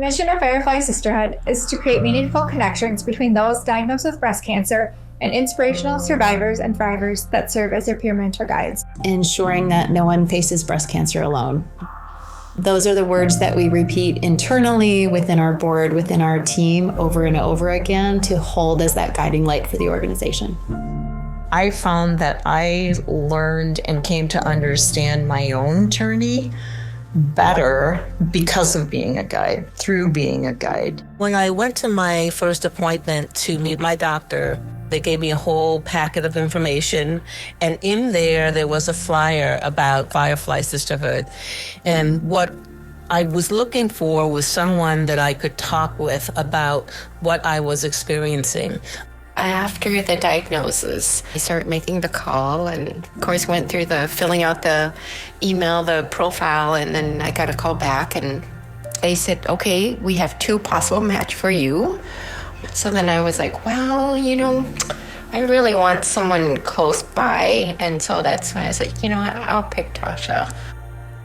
mission of Firefly Sisterhood is to create meaningful connections between those diagnosed with breast cancer and inspirational survivors and thrivers that serve as their peer mentor guides. Ensuring that no one faces breast cancer alone. Those are the words that we repeat internally within our board, within our team over and over again to hold as that guiding light for the organization. I found that I learned and came to understand my own journey better because of being a guide, through being a guide. When I went to my first appointment to meet my doctor, they gave me a whole packet of information, and in there was a flyer about Firefly Sisterhood. And what I was looking for was someone that I could talk with about what I was experiencing. After the diagnosis, I started making the call and, of course, went through the filling out the email, the profile, and then I got a call back and they said, okay, we have 2 possible match for you. So then I was like, well, I really want someone close by. And so that's why I was like, I'll pick Tasha.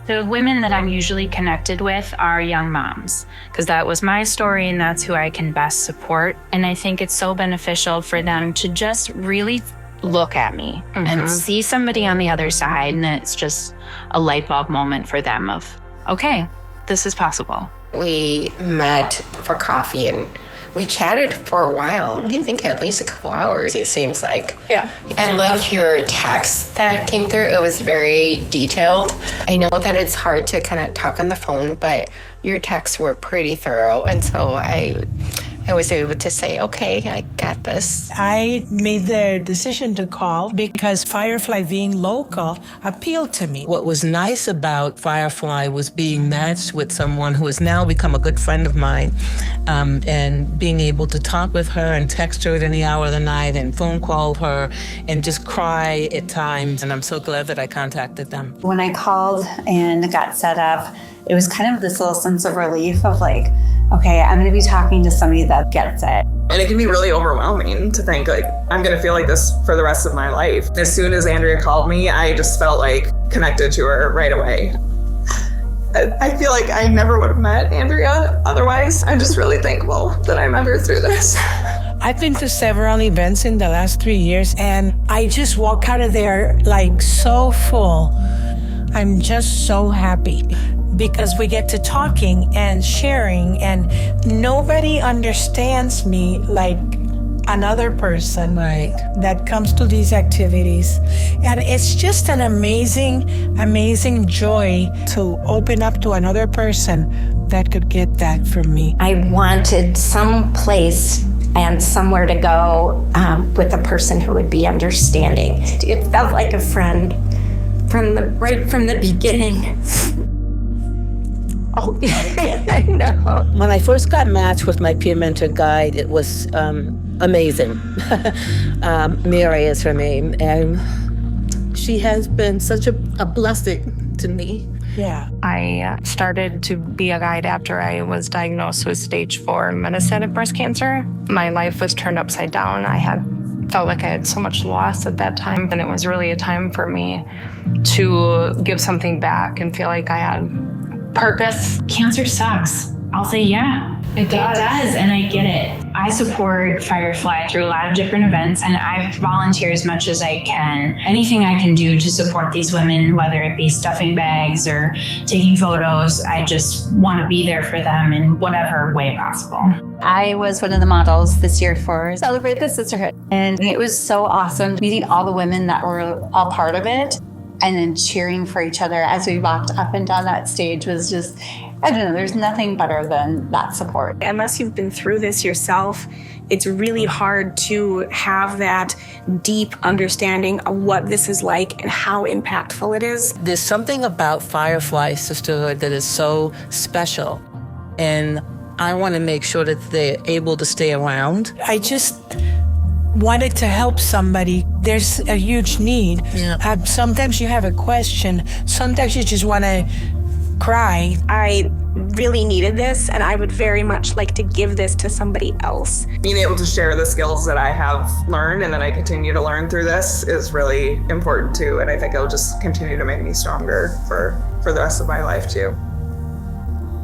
The women that I'm usually connected with are young moms, because that was my story and that's who I can best support. And I think it's so beneficial for them to just really look at me and see somebody on the other side. And it's just a light bulb moment for them of, okay, this is possible. We met for coffee and we chatted for a while. I think at least a couple hours, it seems like. Yeah. I loved your text that came through. It was very detailed. I know that it's hard to kind of talk on the phone, but your texts were pretty thorough. And so I was able to say, okay, I got this. I made the decision to call because Firefly being local appealed to me. What was nice about Firefly was being matched with someone who has now become a good friend of mine, and being able to talk with her and text her at any hour of the night and phone call her and just cry at times. And I'm so glad that I contacted them. When I called and got set up, it was kind of this little sense of relief of like, okay, I'm going to be talking to somebody that gets it. And it can be really overwhelming to think like, I'm going to feel like this for the rest of my life. As soon as Andrea called me, I just felt like connected to her right away. I feel like I never would have met Andrea otherwise. I'm just really thankful that I met her through this. I've been to several events in the last 3 years and I just walk out of there like so full. I'm just so happy because we get to talking and sharing and nobody understands me like another person that comes to these activities. And it's just an amazing joy to open up to another person that could get that from me. I wanted some place and somewhere to go with a person who would be understanding. It felt like a friend right from the beginning. Oh, I know. When I first got matched with my peer mentor guide, it was amazing. Mary is her name, and she has been such a blessing to me. Yeah. I started to be a guide after I was diagnosed with stage 4 metastatic breast cancer. My life was turned upside down. Felt like I had so much loss at that time, and it was really a time for me to give something back and feel like I had purpose. Cancer sucks. I'll say, yeah, it does, and I get it. I support Firefly through a lot of different events, and I volunteer as much as I can. Anything I can do to support these women, whether it be stuffing bags or taking photos, I just want to be there for them in whatever way possible. I was one of the models this year for Celebrate the Sisterhood. And it was so awesome meeting all the women that were all part of it and then cheering for each other as we walked up and down that stage was just, I don't know, there's nothing better than that support. Unless you've been through this yourself, it's really hard to have that deep understanding of what this is like and how impactful it is. There's something about Firefly Sisterhood that is so special, and I want to make sure that they're able to stay around. I just wanted to help somebody. There's a huge need. Yeah. Sometimes you have a question. Sometimes you just want to cry. I really needed this, and I would very much like to give this to somebody else. Being able to share the skills that I have learned and that I continue to learn through this is really important too, and I think it'll just continue to make me stronger for the rest of my life too.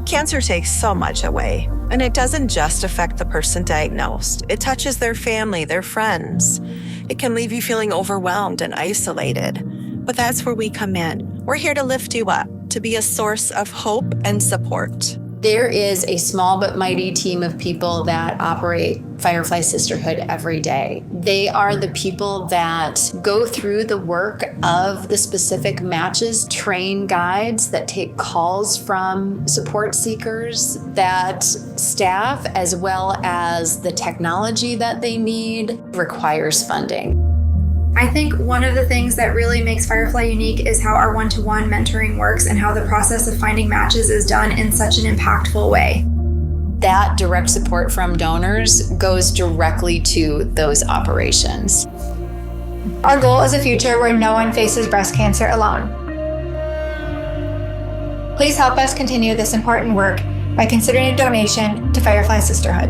Cancer takes so much away, and it doesn't just affect the person diagnosed. It touches their family, their friends. It can leave you feeling overwhelmed and isolated. But that's where we come in. We're here to lift you up, to be a source of hope and support. There is a small but mighty team of people that operate Firefly Sisterhood every day. They are the people that go through the work of the specific matches, train guides that take calls from support seekers, that staff, as well as the technology that they need, requires funding. I think one of the things that really makes Firefly unique is how our one-to-one mentoring works and how the process of finding matches is done in such an impactful way. That direct support from donors goes directly to those operations. Our goal is a future where no one faces breast cancer alone. Please help us continue this important work by considering a donation to Firefly Sisterhood.